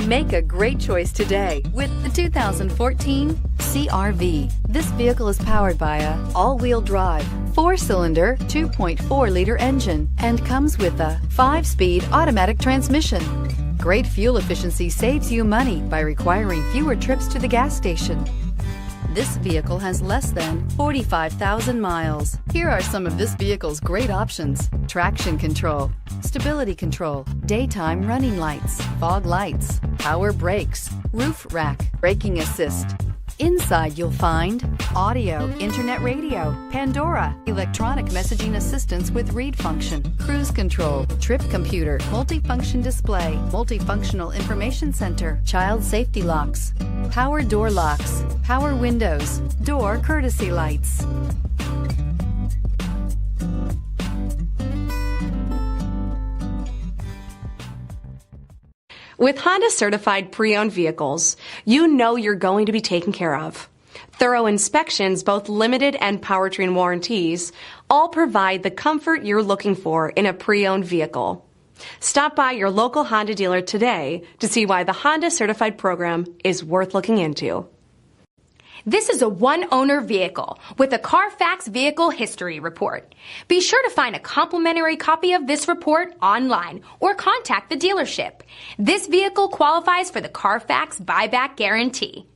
Make a great choice today with the 2014 CR-V. This vehicle is powered by a all-wheel drive, 4-cylinder, 2.4-liter engine and comes with a 5-speed automatic transmission. Great fuel efficiency saves you money by requiring fewer trips to the gas station. This vehicle has less than 45,000 miles. Here are some of this vehicle's great options: traction control, stability control, daytime running lights, fog lights, power brakes, roof rack, braking assist. Inside you'll find audio, internet radio, Pandora, electronic messaging assistance with read function, cruise control, trip computer, multifunction display, multifunctional information center, child safety locks, power door locks, power windows, door courtesy lights. With Honda certified pre-owned vehicles, you know you're going to be taken care of. Thorough inspections, both limited and powertrain warranties, all provide the comfort you're looking for in a pre-owned vehicle. Stop by your local Honda dealer today to see why the Honda certified program is worth looking into. This is a one-owner vehicle with a CARFAX Vehicle History Report. Be sure to find a complimentary copy of this report online or contact the dealership. This vehicle qualifies for the CARFAX Buyback Guarantee.